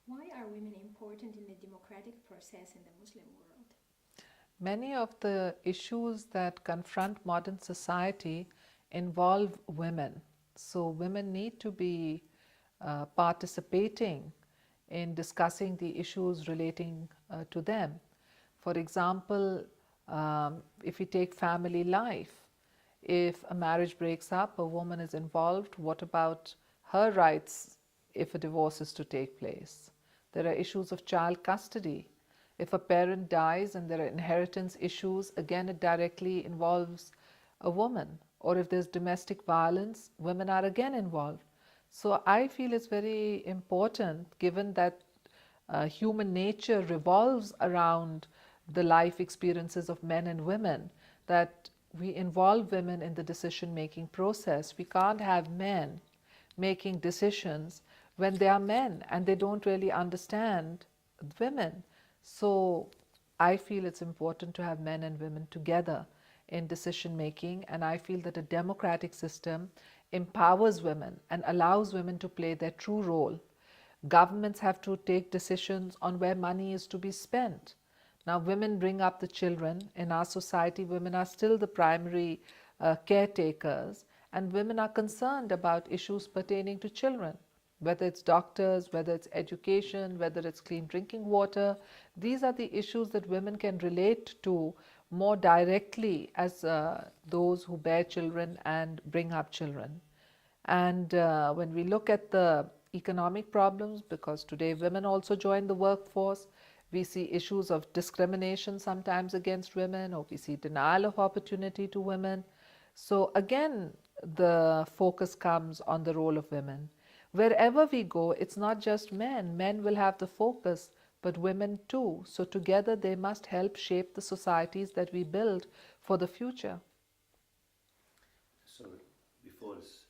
Why are women important in the democratic process in the Muslim world? Many of the issues that confront modern society involve women. So, women need to be participating in discussing the issues relating to them. For example, if we take family life, if a marriage breaks up, a woman is involved, what about her rights if a divorce is to take place? There are issues of child custody. If a parent dies and there are inheritance issues, again it directly involves a woman. Or if there's domestic violence, women are again involved. So I feel it's very important, given that human nature revolves around the life experiences of men and women, that we involve women in the decision making process. We can't have men making decisions when they are men and they don't really understand women. So I feel it's important to have men and women together in decision making, and I feel that a democratic system empowers women and allows women to play their true role. Governments have to take decisions on where money is to be spent. Now, women bring up the children. In our society, women are still the primary caretakers, and women are concerned about issues pertaining to children, whether it's doctors, whether it's education, whether it's clean drinking water. These are the issues that women can relate to more directly as those who bear children and bring up children. And when we look at the economic problems, because today women also join the workforce, we see issues of discrimination sometimes against women, or we see denial of opportunity to women. So again, the focus comes on the role of women. Wherever we go, it's not just men. Men will have the focus, but women too. So together they must help shape the societies that we build for the future. So before this,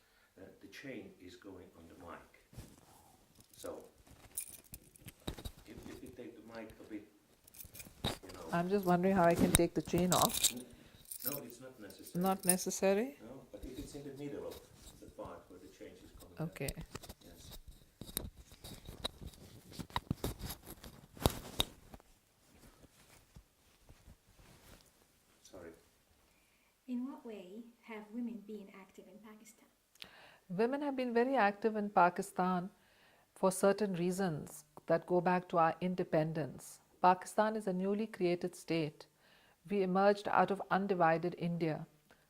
the chain is going on the mic. So if you take the mic a bit, I'm just wondering how I can take the chain off. no, it's not necessary. Not necessary? No, but if it's in the middle of the part where the change is coming down. Okay. Yes. Sorry. In what way have women been active in Pakistan? Women have been very active in Pakistan for certain reasons that go back to our independence. Pakistan is a newly created state. We emerged out of undivided India.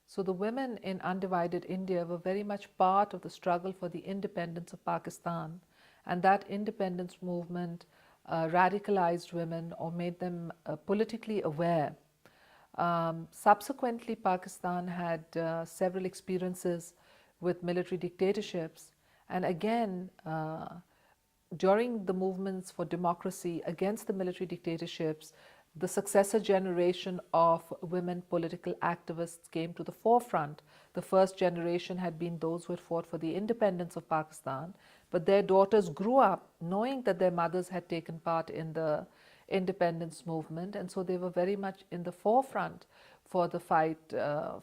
So the women in undivided India were very much part of the struggle for the independence of Pakistan. And that independence movement radicalized women or made them politically aware. Subsequently, Pakistan had several experiences with military dictatorships, and again, during the movements for democracy against the military dictatorships, the successor generation of women political activists came to the forefront. The first generation had been those who had fought for the independence of Pakistan, but their daughters grew up knowing that their mothers had taken part in the independence movement, and so they were very much in the forefront for the fight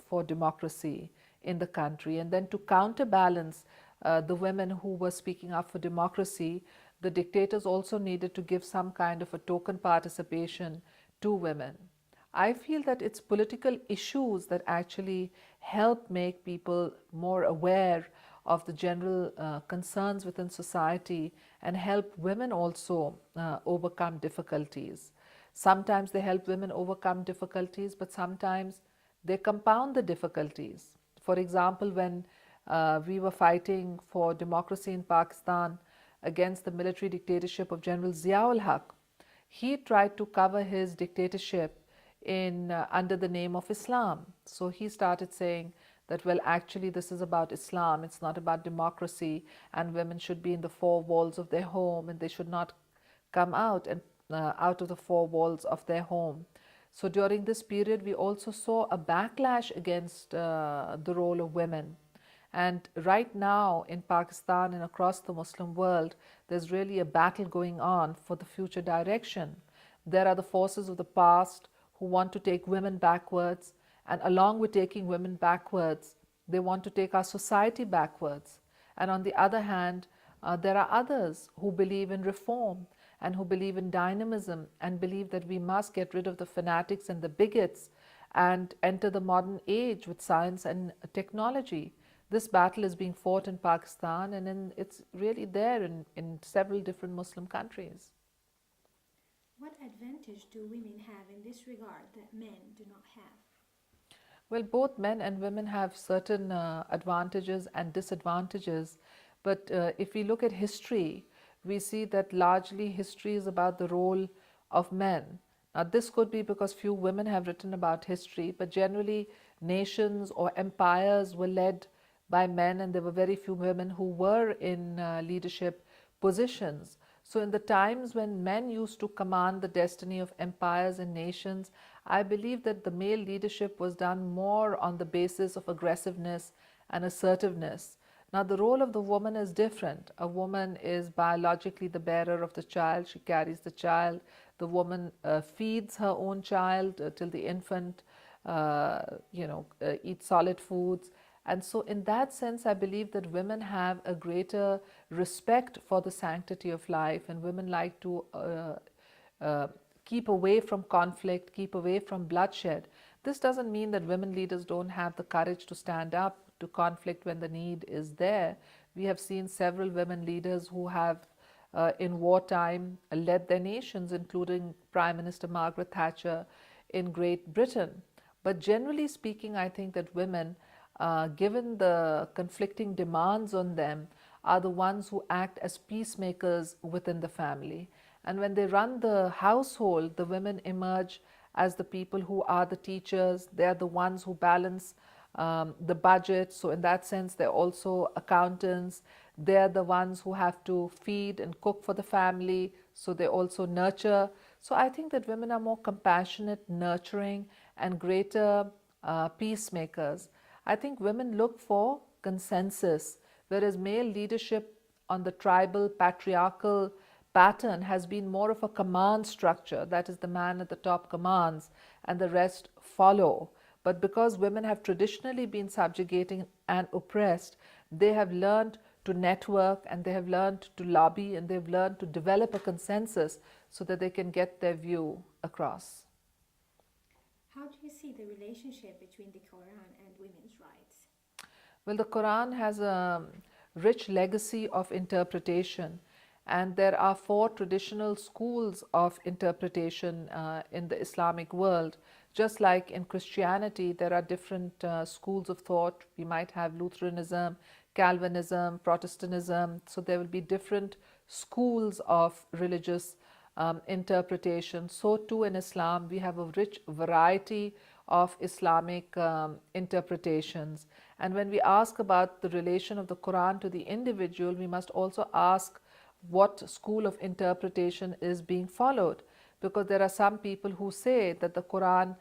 for democracy in the country. And then to counterbalance the women who were speaking up for democracy, the dictators also needed to give some kind of a token participation to women. I feel that it's political issues that actually help make people more aware of the general concerns within society and help women also overcome difficulties. Sometimes they help women overcome difficulties, but sometimes they compound the difficulties. For example, when we were fighting for democracy in Pakistan against the military dictatorship of General Ziaul Haq, he tried to cover his dictatorship in under the name of Islam. So he started saying that, well, actually this is about Islam, it's not about democracy, and women should be in the four walls of their home and they should not come out and out of the four walls of their home. So during this period we also saw a backlash against the role of women. And right now in Pakistan and across the Muslim world, there's really a battle going on for the future direction. There are the forces of the past who want to take women backwards, and along with taking women backwards, they want to take our society backwards. And on the other hand, There are others who believe in reform and who believe in dynamism and believe that we must get rid of the fanatics and the bigots and enter the modern age with science and technology. This battle is being fought in Pakistan, and it's really there in several different Muslim countries. What advantage do women have in this regard that men do not have? Well, both men and women have certain advantages and disadvantages. But if we look at history, we see that largely history is about the role of men. Now, this could be because few women have written about history, but generally nations or empires were led by men, and there were very few women who were in leadership positions. So, in the times when men used to command the destiny of empires and nations, I believe that the male leadership was done more on the basis of aggressiveness and assertiveness. Now, the role of the woman is different. A woman is biologically the bearer of the child, she carries the child. The woman feeds her own child till the infant, eats solid foods. And so, in that sense, I believe that women have a greater respect for the sanctity of life, and women like to keep away from conflict, keep away from bloodshed. This doesn't mean that women leaders don't have the courage to stand up to conflict when the need is there. We have seen several women leaders who have, in wartime, led their nations, including Prime Minister Margaret Thatcher in Great Britain. But generally speaking, I think that women, given the conflicting demands on them, are the ones who act as peacemakers within the family. And when they run the household, the women emerge as the people who are the teachers. They are the ones who balance the budget. So in that sense, they're also accountants. They're the ones who have to feed and cook for the family. So they also nurture. So I think that women are more compassionate, nurturing, and greater peacemakers. I think women look for consensus, whereas male leadership on the tribal, patriarchal pattern has been more of a command structure. That is, the man at the top commands and the rest follow. But because women have traditionally been subjugating and oppressed, they have learned to network, and they have learned to lobby, and they've learned to develop a consensus so that they can get their view across. How do you see the relationship between the Quran and women's rights? Well, the Quran has a rich legacy of interpretation, and there are 4 traditional schools of interpretation in the Islamic world. Just like in Christianity, there are different schools of thought. We might have Lutheranism, Calvinism, Protestantism. So there will be different schools of religious interpretation. So too in Islam, we have a rich variety of Islamic interpretations. And when we ask about the relation of the Quran to the individual, we must also ask what school of interpretation is being followed, because there are some people who say that the Quran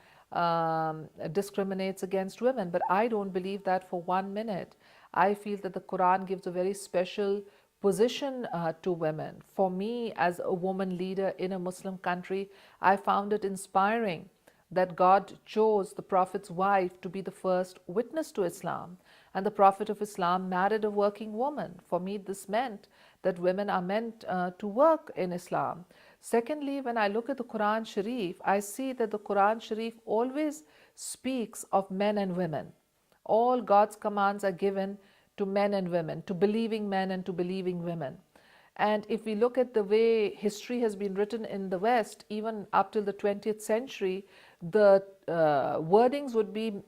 discriminates against women, but I don't believe that for 1 minute. I feel that the Quran gives a very special position to women. For me, as a woman leader in a Muslim country, I found it inspiring that God chose the Prophet's wife to be the first witness to Islam, and the Prophet of Islam married a working woman. For me, this meant that women are meant to work in Islam. Secondly, when I look at the Quran Sharif, I see that the Quran Sharif always speaks of men and women. All God's commands are given to men and women, to believing men and to believing women. And if we look at the way history has been written in the West, even up till the 20th century, the wordings would be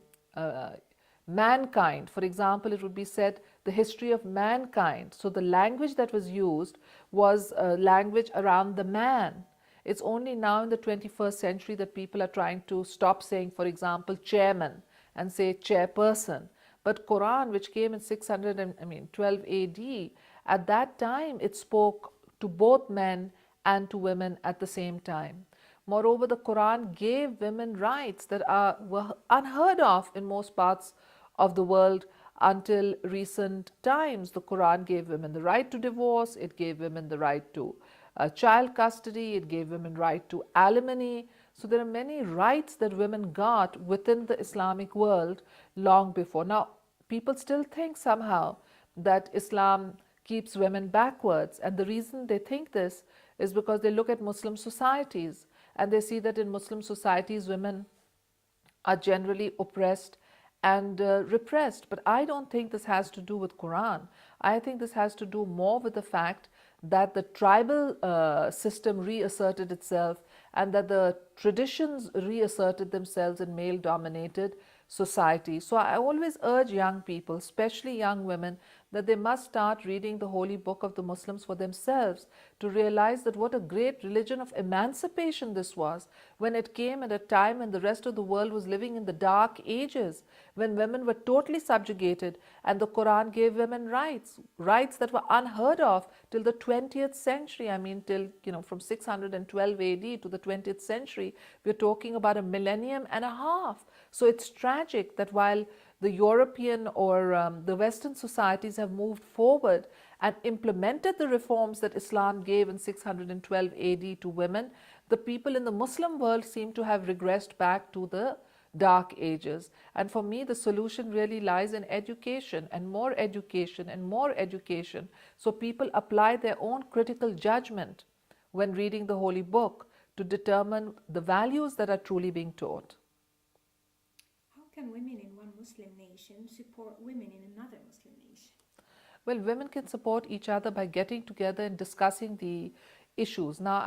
mankind. For example, it would be said the history of mankind. So the language that was used was language around the man. It's only now in the 21st century that people are trying to stop saying, for example, chairman and say chairperson. But Quran, which came in 612 AD, at that time it spoke to both men and to women at the same time. Moreover, the Quran gave women rights that were unheard of in most parts of the world until recent times. The Quran gave women the right to divorce, it gave women the right to child custody, it gave women right to alimony. So there are many rights that women got within the Islamic world long before. Now, people still think somehow that Islam keeps women backwards. And the reason they think this is because they look at Muslim societies and they see that in Muslim societies women are generally oppressed and repressed. But I don't think this has to do with Quran. I think this has to do more with the fact that the tribal system reasserted itself and that the traditions reasserted themselves in male-dominated society. So I always urge young people, especially young women, that they must start reading the holy book of the Muslims for themselves to realize that what a great religion of emancipation this was when it came at a time when the rest of the world was living in the dark ages, when women were totally subjugated and the Quran gave women rights, rights that were unheard of till the 20th century. I mean, till, from 612 AD to the 20th century, we're talking about a millennium and a half. So it's tragic that while the European or the Western societies have moved forward and implemented the reforms that Islam gave in 612 AD to women, the people in the Muslim world seem to have regressed back to the dark ages. And for me, the solution really lies in education and more education and more education, so people apply their own critical judgment when reading the holy book to determine the values that are truly being taught. How can women in one Muslim nation support women in another Muslim nation? Well, women can support each other by getting together and discussing the issues. Now,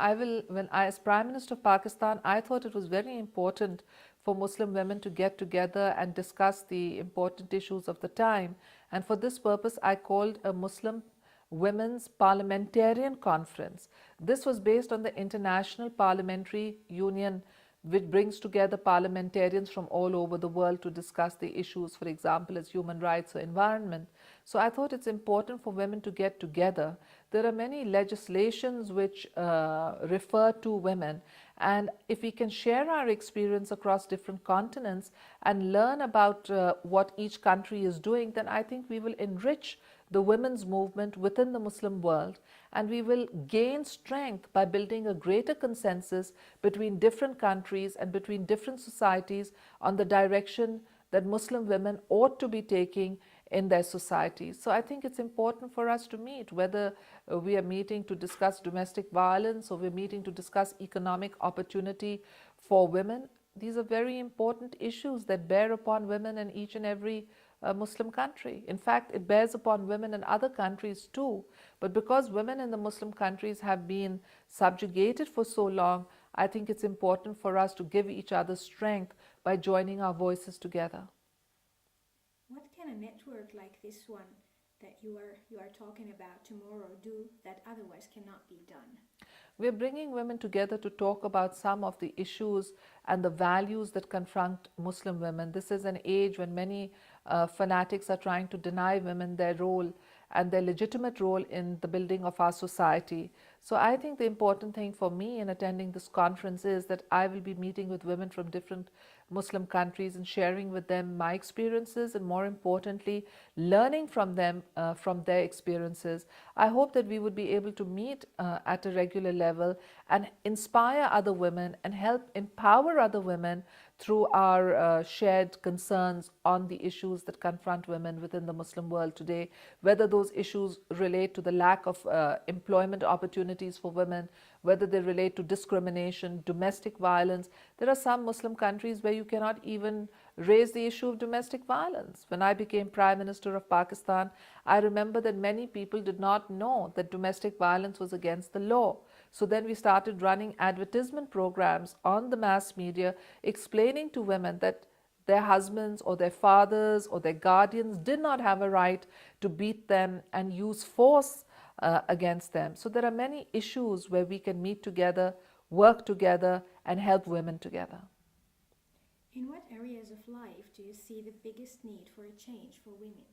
as Prime Minister of Pakistan, I thought it was very important for Muslim women to get together and discuss the important issues of the time. And for this purpose, I called a Muslim Women's Parliamentarian Conference. This was based on the International Parliamentary Union, which brings together parliamentarians from all over the world to discuss the issues, for example, as human rights or environment. So I thought it's important for women to get together. There are many legislations which refer to women, and if we can share our experience across different continents and learn about what each country is doing, then I think we will enrich the women's movement within the Muslim world, and we will gain strength by building a greater consensus between different countries and between different societies on the direction that Muslim women ought to be taking in their societies. So I think it's important for us to meet, whether we are meeting to discuss domestic violence or we're meeting to discuss economic opportunity for women. These are very important issues that bear upon women in each and every Muslim country. In fact, it bears upon women in other countries too. But because women in the Muslim countries have been subjugated for so long, I think it's important for us to give each other strength by joining our voices together. What can a network like this one that you are talking about tomorrow do that otherwise cannot be done? We're bringing women together to talk about some of the issues and the values that confront Muslim women. This is an age when many fanatics are trying to deny women their role and their legitimate role in the building of our society. So I think the important thing for me in attending this conference is that I will be meeting with women from different Muslim countries and sharing with them my experiences, and more importantly, learning from them, from their experiences. I hope that we would be able to meet at a regular level and inspire other women and help empower other women through our shared concerns on the issues that confront women within the Muslim world today, whether those issues relate to the lack of employment opportunities for women, whether they relate to discrimination, domestic violence. There are some Muslim countries where you cannot even raise the issue of domestic violence. When I became Prime Minister of Pakistan, I remember that many people did not know that domestic violence was against the law. So then we started running advertisement programs on the mass media explaining to women that their husbands or their fathers or their guardians did not have a right to beat them and use force against them. So there are many issues where we can meet together, work together, and help women together. In what areas of life do you see the biggest need for a change for women?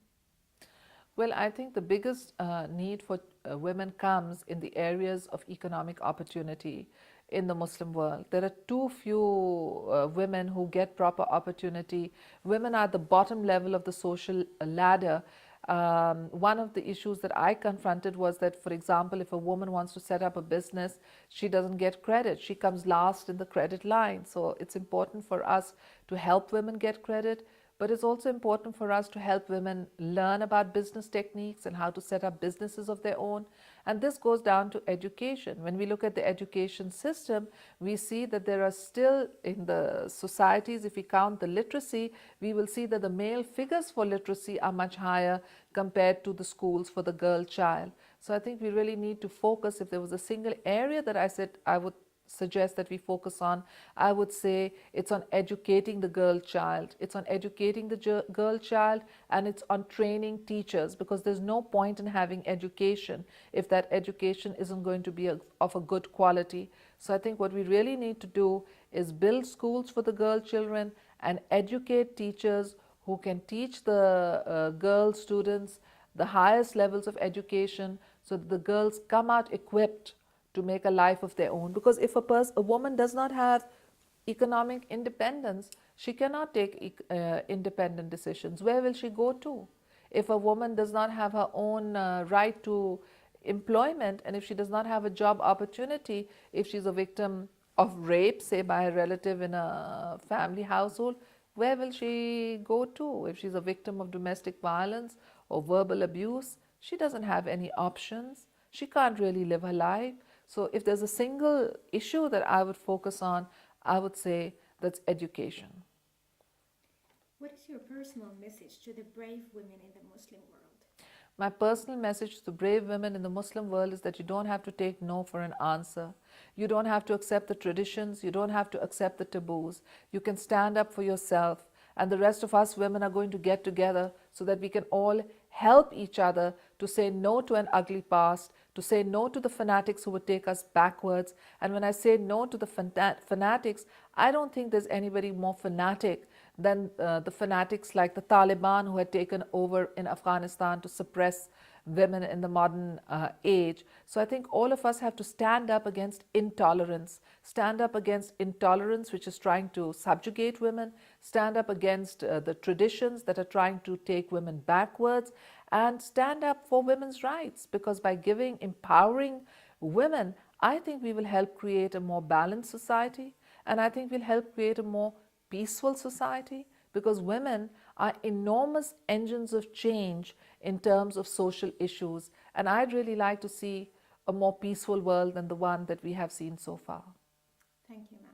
Well, I think the biggest need for women comes in the areas of economic opportunity in the Muslim world. There are too few women who get proper opportunity. Women are at the bottom level of the social ladder. One of the issues that I confronted was that, for example, if a woman wants to set up a business, she doesn't get credit. She comes last in the credit line. So it's important for us to help women get credit. but it's also important for us to help women learn about business techniques and how to set up businesses of their own. And this goes down to education. When we look at the education system, we see that there are still in the societies, if we count the literacy, we will see that the male figures for literacy are much higher compared to the schools for the girl child. So I think we really need to focus. If there was a single area that I said I would suggest that we focus on, I would say it's on educating the girl child. It's on educating the girl child, and it's on training teachers, because there's no point in having education if that education isn't going to be of a good quality. So I think what we really need to do is build schools for the girl children and educate teachers who can teach the girl students the highest levels of education, so that the girls come out equipped to make a life of their own. Because if a woman does not have economic independence, she cannot take independent decisions. Where will she go to? If a woman does not have her own right to employment, and if she does not have a job opportunity, if she's a victim of rape, say by a relative in a family household, where will she go to? If she's a victim of domestic violence or verbal abuse, she doesn't have any options. She can't really live her life. So if there's a single issue that I would focus on, I would say that's education. What is your personal message to the brave women in the Muslim world? My personal message to brave women in the Muslim world is that you don't have to take no for an answer. You don't have to accept the traditions. You don't have to accept the taboos. You can stand up for yourself, and the rest of us women are going to get together so that we can all help each other to say no to an ugly past, to say no to the fanatics who would take us backwards. And when I say no to the fanatics, I don't think there's anybody more fanatic than the fanatics like the Taliban, who had taken over in Afghanistan to suppress women in the modern age. So I think all of us have to stand up against intolerance, which is trying to subjugate women, stand up against the traditions that are trying to take women backwards, and stand up for women's rights, because by empowering women, I think we will help create a more balanced society, and I think we'll help create a more peaceful society, because women are enormous engines of change in terms of social issues, and I'd really like to see a more peaceful world than the one that we have seen so far. Thank you.